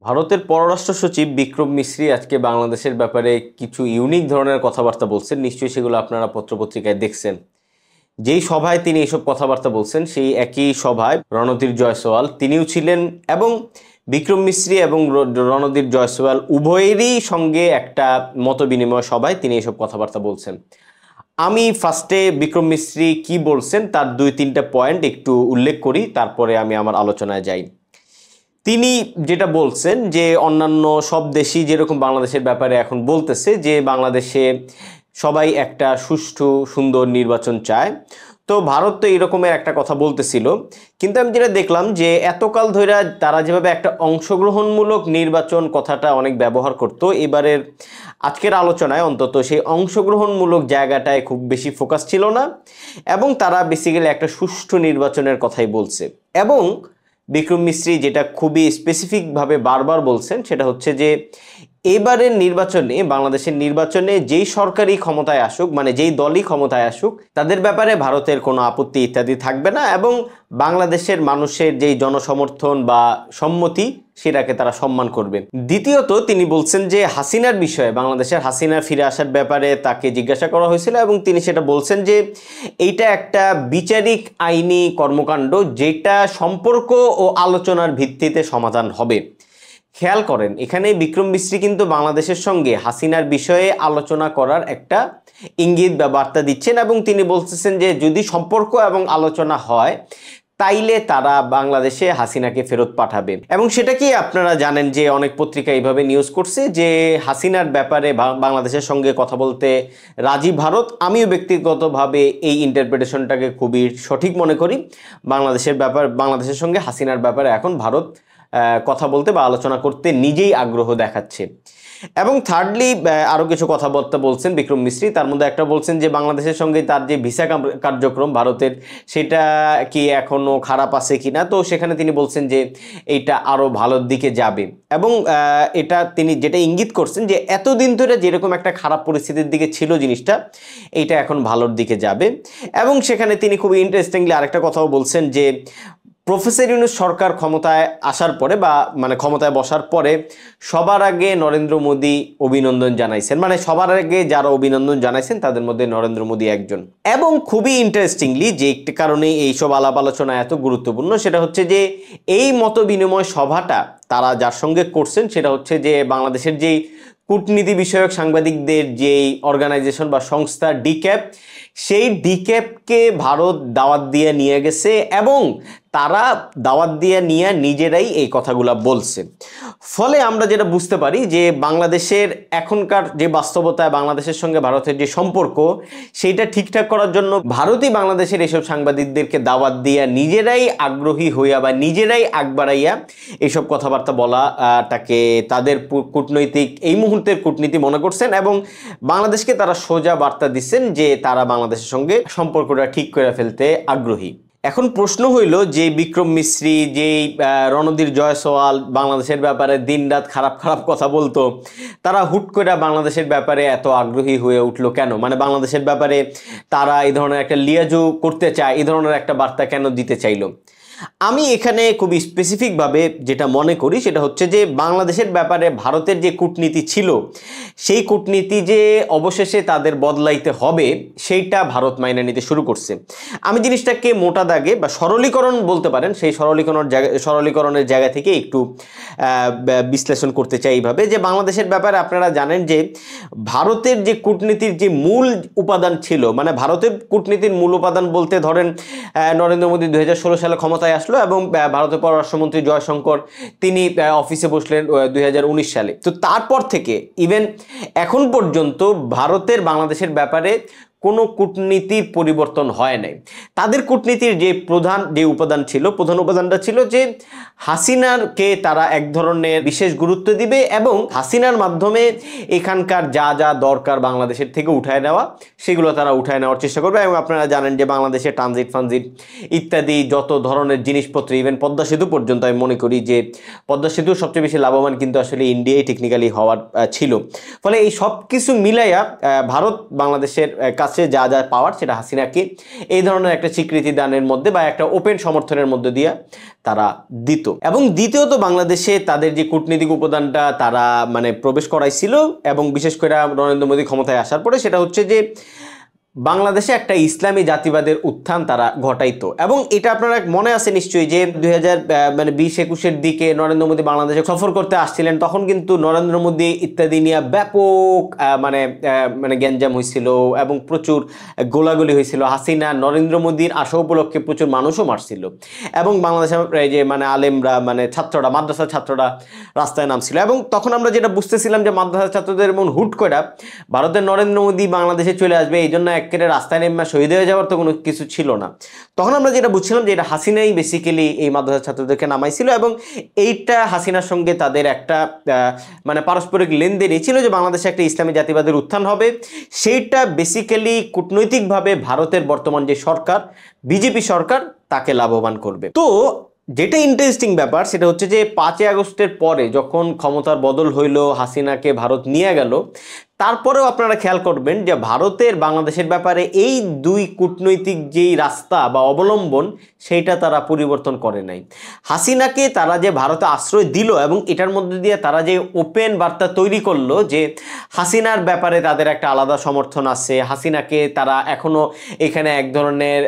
ভারতের পররাষ্ট্র সচিব বিক্রম মিশ্রি আজকে বাংলাদেশের ব্যাপারে কিছু ইউনিক ধরনের কথাবার্তা বলছেন। নিশ্চয়ই সেগুলো আপনারা পত্রপত্রিকায় দেখছেন। যেই সভায় তিনি এইসব কথাবার্তা বলছেন সেই একই সভায় রণধীর জয়সওয়াল তিনিও ছিলেন এবং বিক্রম মিশ্রি এবং রণধীর জয়সওয়াল উভয়েরই সঙ্গে একটা মতবিনিময় সভায় তিনি এইসব কথাবার্তা বলছেন। আমি ফার্স্টে বিক্রম মিশ্রি কি বলছেন তার 2-3টা পয়েন্ট একটু উল্লেখ করি, তারপরে আমি আমার আলোচনায় যাই। তিনি যেটা বলছেন যে অন্যান্য সব দেশই যেরকম বাংলাদেশের ব্যাপারে এখন বলতেছে যে বাংলাদেশে সবাই একটা সুষ্ঠু সুন্দর নির্বাচন চায়, তো ভারত তো এইরকমের একটা কথা বলতেছিল। কিন্তু আমি যেটা দেখলাম যে এতকাল ধরে তারা যেভাবে একটা অংশগ্রহণমূলক নির্বাচন কথাটা অনেক ব্যবহার করত, এবারের আজকের আলোচনায় অন্তত সেই অংশগ্রহণমূলক জায়গাটায় খুব বেশি ফোকাস ছিল না এবং তারা বেসিক্যালি একটা সুষ্ঠু নির্বাচনের কথাই বলছে। এবং বিক্রম মিশ্রি যেটা খুবই স্পেসিফিকভাবে বারবার বলছেন সেটা হচ্ছে যে এবারের নির্বাচনে, বাংলাদেশের নির্বাচনে যেই সরকারি ক্ষমতায় আসুক, মানে যেই দলই ক্ষমতায় আসুক, তাদের ব্যাপারে ভারতের কোনো আপত্তি ইত্যাদি থাকবে না এবং বাংলাদেশের মানুষের যেই জনসমর্থন বা সম্মতি সেটাকে তারা সম্মান করবে। দ্বিতীয়ত তিনি বলছেন যে হাসিনার বিষয়ে, বাংলাদেশের হাসিনার ফিরে আসার ব্যাপারে তাকে জিজ্ঞাসা করা হয়েছিল এবং তিনি সেটা বলছেন যে এইটা একটা বিচারিক আইনি কর্মকাণ্ড যেটা সম্পর্ক ও আলোচনার ভিত্তিতে সমাধান হবে। খেয়াল করেন, এখানে বিক্রম মিশ্রি কিন্তু বাংলাদেশের সঙ্গে হাসিনার বিষয়ে আলোচনা করার একটা ইঙ্গিত বা বার্তা দিচ্ছেন এবং তিনি বলতেছেন যে যদি সম্পর্ক এবং আলোচনা হয় তাইলে তারা বাংলাদেশে হাসিনাকে ফেরত পাঠাবে। এবং সেটা কি আপনারা জানেন যে অনেক পত্রিকা এইভাবে নিউজ করছে যে হাসিনার ব্যাপারে বাংলাদেশের সঙ্গে কথা বলতে রাজি ভারত। আমিও ব্যক্তিগতভাবে এই ইন্টারপ্রিটেশনটাকে খুবই সঠিক মনে করি। বাংলাদেশের সঙ্গে হাসিনার ব্যাপারে এখন ভারত কথা বলতে বা আলোচনা করতে নিজেই আগ্রহ দেখাচ্ছে। এবং থার্ডলি আরও কিছু কথাবার্তা বলছেন বিক্রম মিশ্রি। তার মধ্যে একটা বলছেন যে বাংলাদেশের সঙ্গে তার যে ভিসা কার্যক্রম ভারতের, সেটা কি এখনও খারাপ আছে কি না, তো সেখানে তিনি বলছেন যে এইটা আরও ভালোর দিকে যাবে। এবং এটা তিনি যেটা ইঙ্গিত করছেন যে এতদিন ধরে যেরকম একটা খারাপ পরিস্থিতির দিকে ছিল জিনিসটা, এইটা এখন ভালোর দিকে যাবে। এবং সেখানে তিনি খুব ইন্টারেস্টিংলি আরেকটা কথাও বলছেন যে প্রফেসর ইউনূস সরকার ক্ষমতায় আসার পরে বা মানে ক্ষমতায় বসার পরে সবার আগে নরেন্দ্র মোদী অভিনন্দন জানাইছেন, মানে সবার আগে যারা অভিনন্দন জানাইছেন তাদের মধ্যে নরেন্দ্র মোদী একজন। এবং খুবই ইন্টারেস্টিংলি যে একটি কারণে এইসব আলাপ আলোচনা এত গুরুত্বপূর্ণ সেটা হচ্ছে যে এই মত বিনিময় সভাটা তারা যার সঙ্গে করছেন সেটা হচ্ছে যে বাংলাদেশের যেই কূটনীতি বিষয়ক সাংবাদিকদের যেই অর্গানাইজেশন বা সংস্থা ডিক্যাপ, সেই ডিক্যাপকে ভারত দাওয়াত দিয়ে নিয়ে গেছে এবং তারা দাওয়াত দিয়ে নিয়ে নিজেরাই এই কথাগুলো বলছে। ফলে আমরা যেটা বুঝতে পারি যে বাংলাদেশের এখনকার যে বাস্তবতায় বাংলাদেশের সঙ্গে ভারতের যে সম্পর্ক সেইটা ঠিকঠাক করার জন্য ভারতই বাংলাদেশের এইসব সাংবাদিকদেরকে দাওয়াত দিয়ে নিজেরাই আগ্রহী হইয়া বা নিজেরাই আগ বাড়াইয়া এইসব কথাবার্তা বলাটাকে তাদের কূটনৈতিক এই মুহূর্তের কূটনীতি মনে করছেন এবং বাংলাদেশকে তারা সোজা বার্তা দিচ্ছেন যে তারা বাংলাদেশের সঙ্গে সম্পর্কটা ঠিক করে ফেলতে আগ্রহী। এখন প্রশ্ন হইল যে বিক্রম মিশ্রি, যেই রণধীর জয়সওয়াল বাংলাদেশের ব্যাপারে দিনরাত খারাপ খারাপ কথা বলতো, তারা হুট করে বাংলাদেশের ব্যাপারে এত আগ্রহী হয়ে উঠলো কেন? মানে বাংলাদেশের ব্যাপারে তারা এই ধরনের একটা লিয়াজু করতে চায়, এই ধরনের একটা বার্তা কেন দিতে চাইলো? আমি এখানে খুবই স্পেসিফিকভাবে যেটা মনে করি সেটা হচ্ছে যে বাংলাদেশের ব্যাপারে ভারতের যে কূটনীতি ছিল সেই কূটনীতি যে অবশেষে তাদের বদলাইতে হবে সেইটা ভারত মাইনে নিতে শুরু করছে। আমি জিনিসটাকে মোটা দাগে বা সরলীকরণ বলতে পারেন, সেই সরলীকরণের জায়গা থেকে একটু বিশ্লেষণ করতে চাই এইভাবে যে বাংলাদেশের ব্যাপারে আপনারা জানেন যে ভারতের যে কূটনীতির যে মূল উপাদান ছিল, মানে ভারতের কূটনীতির মূল উপাদান বলতে ধরেন নরেন্দ্র মোদী 2016 সালে ক্ষমতায় আসলো এবং ভারতের পররাষ্ট্রমন্ত্রী জয়শঙ্কর তিনি অফিসে বসলেন 2019 সালে। তো তারপর থেকে ইভেন এখন পর্যন্ত ভারতের বাংলাদেশের ব্যাপারে কোনো কূটনীতির পরিবর্তন হয় নাই। তাদের কূটনীতির যে প্রধান উপাদানটা ছিল যে হাসিনারকে তারা এক ধরনের বিশেষ গুরুত্ব দিবে এবং হাসিনার মাধ্যমে এখানকার যা যা দরকার বাংলাদেশের থেকে উঠায় নেওয়া সেগুলো তারা উঠায় নেওয়ার চেষ্টা করবে। এবং আপনারা জানেন যে বাংলাদেশে ট্রানজিট ইত্যাদি যত ধরনের জিনিসপত্র, ইভেন পদ্মা সেতু পর্যন্ত, আমি মনে করি যে পদ্মা সেতু সবচেয়ে বেশি লাভবান কিন্তু আসলে ইন্ডিয়াই টেকনিক্যালি হওয়ার ছিল। ফলে এই সব কিছু মিলাইয়া ভারত বাংলাদেশের কাছ আছে, যা যা পাওয়ার সেটা হাসিনাকে এই ধরনের একটা স্বীকৃতি দানের মধ্যে বা একটা ওপেন সমর্থনের মধ্যে দিয়ে তারা দিত। এবং দ্বিতীয়ত বাংলাদেশে তাদের যে কূটনীতিক উপাদানটা তারা মানে প্রবেশ করাইছিল এবং বিশেষ করে নরেন্দ্র মোদী ক্ষমতায় আসার পরে সেটা হচ্ছে যে বাংলাদেশে একটা ইসলামী জাতিবাদের উত্থান তারা ঘটাইতো। এবং এটা আপনারা মনে আছে নিশ্চয়ই যে 2020-21-এর দিকে নরেন্দ্র মোদী বাংলাদেশে সফর করতে আসছিলেন, তখন কিন্তু নরেন্দ্র মোদী ইত্যাদি নিয়ে ব্যাপক মানে গ্যাঞ্জাম হয়েছিল এবং প্রচুর গোলাগুলি হয়েছিল। হাসিনা নরেন্দ্র মোদীর আসা উপলক্ষে প্রচুর মানুষও মারছিল এবং বাংলাদেশের যে মানে আলেমরা মানে ছাত্ররা, মাদ্রাসার ছাত্ররা রাস্তায় নামছিল। এবং তখন আমরা যেটা বুঝতেছিলাম যে মাদ্রাসার ছাত্রদের এমন হুট করে ভারতের নরেন্দ্র মোদী বাংলাদেশে চলে আসবে, এই জন্য একেবারে রাস্তায় নেমে শহীদ হয়ে যাওয়ার তো কোনো কিছু ছিল না। তখন আমরা যেটা বুঝছিলাম যে এটা হাসিনাই বেসিক্যালি এই মাদ্রাসার ছাত্রদেরকে নামাইছিল এবং এইটা হাসিনার সঙ্গে তাদের একটা মানে পারস্পরিক লেনদেনই ছিল যে বাংলাদেশে একটা ইসলামী জাতিবাদের উত্থান হবে। সেইটা বেসিক্যালি কূটনৈতিকভাবে ভারতের বর্তমান যে সরকার, বিজেপি সরকার, তাকে লাভবান করবে। তো যেটা ইন্টারেস্টিং ব্যাপার সেটা হচ্ছে যে 5ই আগস্টের পরে যখন ক্ষমতার বদল হইল, হাসিনাকে ভারত নিয়ে গেল, তারপরেও আপনারা খেয়াল করবেন যে ভারতের বাংলাদেশের ব্যাপারে এই দুই কূটনৈতিক যেই রাস্তা বা অবলম্বন সেইটা তারা পরিবর্তন করে নাই। হাসিনাকে তারা যে ভারতে আশ্রয় দিল এবং এটার মধ্যে দিয়ে তারা যে ওপেন বার্তা তৈরি করলো যে হাসিনার ব্যাপারে তাদের একটা আলাদা সমর্থন আছে, হাসিনাকে তারা এখনো এখানে এক ধরনের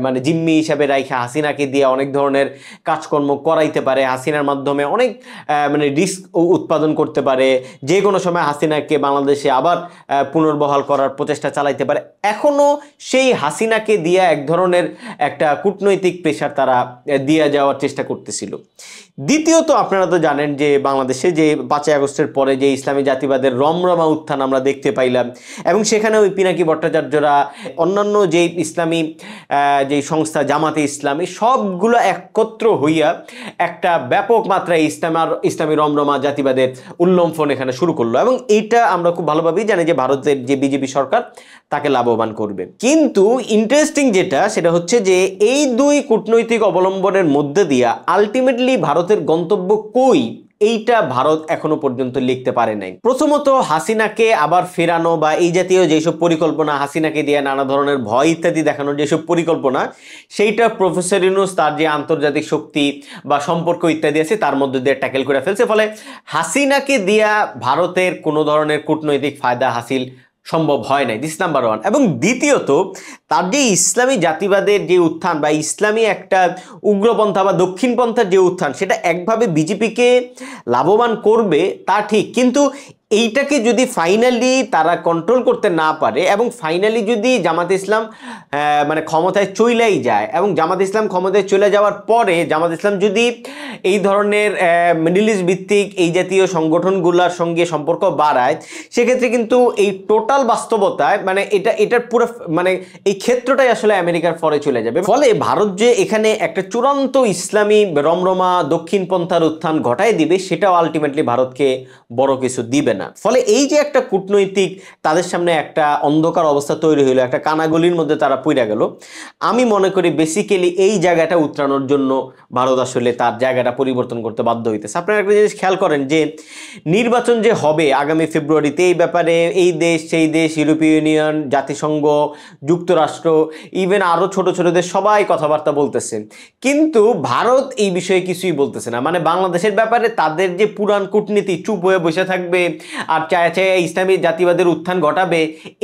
মানে জিম্মি হিসাবে রাখা, হাসিনাকে দিয়ে অনেক ধরনের কাজকর্ম করাইতে পারে, হাসিনার মাধ্যমে অনেক মানে রিস্ক উৎপাদন করতে পারে, যে কোনো সময় হাসিনাকে বাংলাদেশ আবার পুনর্বহাল করার প্রচেষ্টা চালাইতে পারে। এখনো সেই হাসিনাকে দিয়ে এক ধরনের একটা কূটনৈতিক প্রেশার তারা দিয়ে যাওয়ার চেষ্টা করতেছিল। দ্বিতীয়ত আপনারা তো জানেন যে বাংলাদেশে যে 5ই আগস্টের পরে যে ইসলামী জাতিবাদের রমরমা উত্থান আমরা দেখতে পাইলাম এবং সেখানে ওই পিনাকি ভট্টাচার্যরা, অন্যান্য যে ইসলামী যে সংস্থা জামাতে ইসলামী, সবগুলো একত্র হইয়া একটা ব্যাপক মাত্রায় ইসলামী রমরমা জাতিবাদের উল্লম্ফন এখানে শুরু করলো এবং এইটা আমরা খুব ভালোভাবেই জানি যে ভারতের যে বিজেপি সরকার তাকে লাভবান করবে। কিন্তু ইন্টারেস্টিং যেটা সেটা হচ্ছে যে এই দুই কূটনৈতিক অবলম্বনের মধ্যে দিয়া আলটিমেটলি ভারতের গন্তব্য কই, এইটা ভারত এখনো পর্যন্ত লিখতে পারে নাই। প্রথমত হাসিনাকে আবার ফেরানো বা এই জাতীয় যেসব পরিকল্পনা, হাসিনাকে দিয়ে নানা ধরনের ভয় ইত্যাদি দেখানোর যেসব পরিকল্পনা, সেইটা প্রফেসর ইউনূস তার যে আন্তর্জাতিক শক্তি বা সম্পর্ক ইত্যাদি আছে তার মধ্যে দিয়ে ট্যাকেল করে ফেলছে। ফলে হাসিনাকে দিয়া ভারতের কোনো ধরনের কূটনৈতিক ফায়দা হাসিল সম্ভব হয় নাই, দিস নাম্বার 1। এবং দ্বিতীয়ত তার যে ইসলামী জাতিবাদের যে উত্থান বা ইসলামী একটা উগ্রপন্থা বা দক্ষিণপন্থার যে উত্থান, সেটা একভাবে বিজেপিকে লাভবান করবে তা ঠিক, কিন্তু এইটাকে যদি ফাইনালি তারা কন্ট্রোল করতে না পারে এবং ফাইনালি যদি জামাতে ইসলাম মানে ক্ষমতায় চলেই যায় এবং জামাতে ইসলাম ক্ষমতায় চলে যাওয়ার পরে জামাতে ইসলাম যদি এই ধরনের মিডল ইস্ট ভিত্তিক এই জাতীয় সংগঠনগুলোর সঙ্গে সম্পর্ক বাড়ায়, সেক্ষেত্রে কিন্তু এই টোটাল বাস্তবতায় মানে এটার পুরো মানে এই ক্ষেত্রটাই আসলে আমেরিকার ফরে চলে যাবে। ফলে ভারত যে এখানে একটা চূড়ান্ত ইসলামী রমরমা দক্ষিণপন্থার উত্থান ঘটায় দিবে, সেটাও আলটিমেটলি ভারতকে বড় কিছু দিবে না। ফলে এই যে একটা কূটনৈতিক তাদের সামনে একটা অন্ধকার অবস্থা তৈরি হলো, একটা কানাগলির মধ্যে তারা পড়ে গেল, আমি মনে করি বেসিক্যালি এই জায়গাটা উত্তরানোর জন্য ভারত আসলে তার জায়গাটা পরিবর্তন করতে বাধ্য হইতেছে। আপনারা একটা জিনিস খেয়াল করেন যে নির্বাচন যে হবে আগামী ফেব্রুয়ারিতে, এই ব্যাপারে এই দেশ সেই দেশ, ইউরোপীয় ইউনিয়ন, জাতিসংঘ, যুক্তরাষ্ট্র, ইভেন আরও ছোট ছোট দেশ সবাই কথাবার্তা বলতেছে, কিন্তু ভারত এই বিষয়ে কিছুই বলতেছে না। মানে বাংলাদেশের ব্যাপারে তাদের যে পুরান কূটনীতি, চুপ হয়ে বসে থাকবে আর চায় ইসলামী জাতিবাদের উত্থান ঘটাবে,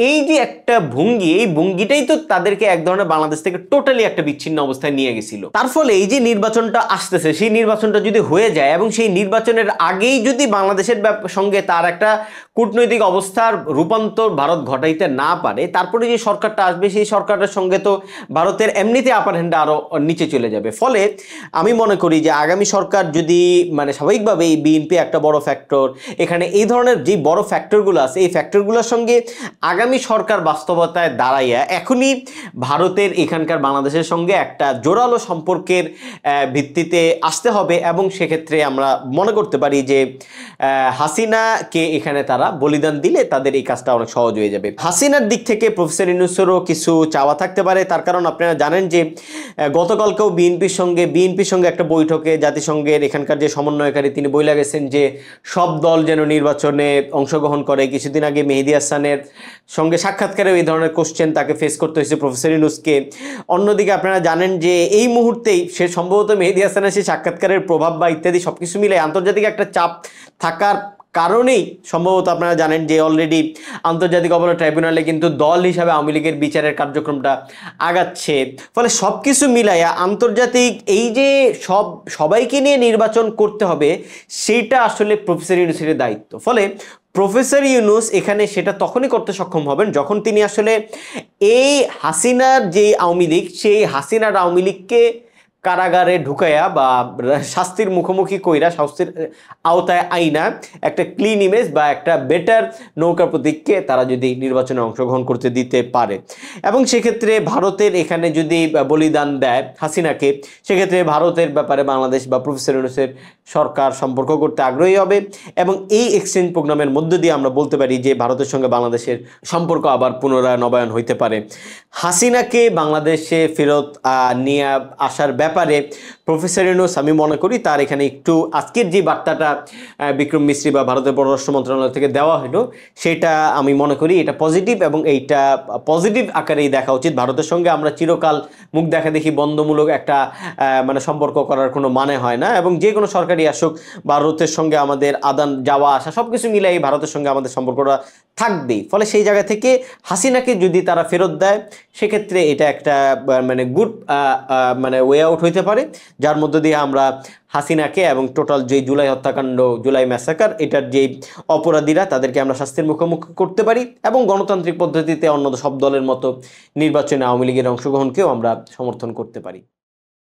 এই যে একটা ভঙ্গি, এই ভঙ্গিটাই তো তাদেরকে এক ধরনের বাংলাদেশ থেকে টোটালি একটা বিচ্ছিন্ন অবস্থায় নিয়ে গেছিল। তার ফলে এই যে নির্বাচনটা আসতেছে, সেই নির্বাচনটা যদি হয়ে যায় এবং সেই নির্বাচনের আগেই যদি বাংলাদেশের সঙ্গে তার একটা কূটনৈতিক অবস্থার রূপান্তর ভারত ঘটাইতে না পারে, তারপরে যে সরকারটা আসবে সেই সরকারের সঙ্গে তো ভারতের এমনিতে আপার হ্যান্ডে আরো নিচে চলে যাবে। ফলে আমি মনে করি যে আগামী সরকার যদি মানে স্বাভাবিকভাবে এই বিএনপি একটা বড় ফ্যাক্টর, এখানে এই ধরনের যে বড় ফ্যাক্টরগুলো আছে এই ফ্যাক্টরগুলোর সঙ্গে আগামী সরকার বাস্তবতায় দাঁড়াইয়া এখনই ভারতের এখানকার বাংলাদেশের সঙ্গে একটা জোরালো সম্পর্কের ভিত্তিতে আসতে হবে এবং সেক্ষেত্রে আমরা মনে করতে পারি যে হাসিনাকে এখানে তারা বলিদান দিলে তাদের এই কাজটা অনেক সহজ হয়ে যাবে। হাসিনার দিক থেকে প্রফেসর ইউনূসেরও কিছু চাওয়া থাকতে পারে, তার কারণ আপনারা জানেন যে গতকালকেও বিএনপির সঙ্গে একটা বৈঠকে জাতিসংঘের এখানকার যে সমন্বয়কারী তিনি বইলা গেছেন যে সব দল যেন নির্বাচনে নির্বাচনে অংশগ্রহণ করে। কিছুদিন আগে মেহেদী হাসানের সঙ্গে সাক্ষাৎকারেও এই ধরনের কোশ্চেন তাকে ফেস করতে হয়েছে প্রফেসর ইউনূসকে। অন্যদিকে আপনারা জানেন যে এই মুহূর্তেই সে সম্ভবত মেহেদী হাসানের সেই সাক্ষাৎকারের প্রভাব বা ইত্যাদি সবকিছু মিলে আন্তর্জাতিক একটা চাপ থাকার কারণেই সম্ভবত আপনারা জানেন যে অলরেডি আন্তর্জাতিক অপরাধ ট্রাইব্যুনালে কিন্তু দল হিসাবে আওয়ামী লীগের বিচারের কার্যক্রমটা আগাচ্ছে। ফলে সব কিছু মিলাইয়া আন্তর্জাতিক এই যে সবাইকে নিয়ে নির্বাচন করতে হবে, সেইটা আসলে প্রফেসর ইউনূসের দায়িত্ব। ফলে প্রফেসর ইউনূস এখানে সেটা তখনই করতে সক্ষম হবেন যখন তিনি আসলে এই হাসিনার যে আওয়ামী লীগ, সেই হাসিনার আওয়ামী লীগকে কারাগারে ঢুকাইয়া বা শাস্তির মুখোমুখি কইরা, শাস্তির আওতায় আইনা একটা ক্লিন ইমেজ বা একটা বেটার নৌকা প্রতীককে তারা যদি নির্বাচনে অংশগ্রহণ করতে দিতে পারে। এবং সেক্ষেত্রে ভারতের এখানে যদি বলিদান দেয় হাসিনাকে, সেক্ষেত্রে ভারতের ব্যাপারে বাংলাদেশ বা প্রফেসর ইউনূসের সরকার সম্পর্ক করতে আগ্রহী হবে। এবং এই এক্সচেঞ্জ প্রোগ্রামের মধ্য দিয়ে আমরা বলতে পারি যে ভারতের সঙ্গে বাংলাদেশের সম্পর্ক আবার পুনরায় নবায়ন হইতে পারে। হাসিনাকে বাংলাদেশে ফেরত নিয়ে আসার ব্যাপারে প্রফেসর ইউনূস আমি মনে করি তার এখানে একটু আজকের যে বার্তাটা বিক্রম মিশ্রি বা ভারতের পররাষ্ট্র মন্ত্রণালয় থেকে দেওয়া হলো, সেটা আমি মনে করি এটা পজিটিভ এবং এইটা পজিটিভ আকারেই দেখা উচিত। ভারতের সঙ্গে আমরা চিরকাল মুখ দেখা দেখি বন্ধমূলক একটা মানে সম্পর্ক করার কোনো মানে হয় না। এবং যে কোনো সরকারি আসুক, ভারতের সঙ্গে আমাদের আদান যাওয়া আসা সব কিছু মিলাই ভারতের সঙ্গে আমাদের সম্পর্কটা থাকবেই। ফলে সেই জায়গা থেকে হাসিনাকে যদি তারা ফেরত দেয়, সেক্ষেত্রে এটা একটা মানে গুড মানে ওয়ে আউট হইতে পারে, যার মধ্য দিয়ে আমরা হাসিনাকে এবং টোটাল যে জুলাই হত্যাকাণ্ড, জুলাই ম্যাসাকার, এটার যে অপরাধীরা তাদেরকে আমরা শাস্তির মুখোমুখি করতে পারি এবং গণতান্ত্রিক পদ্ধতিতে অন্য সব দলের মতো নির্বাচনে আওয়ামী লীগের অংশগ্রহণকেও আমরা সমর্থন করতে পারি।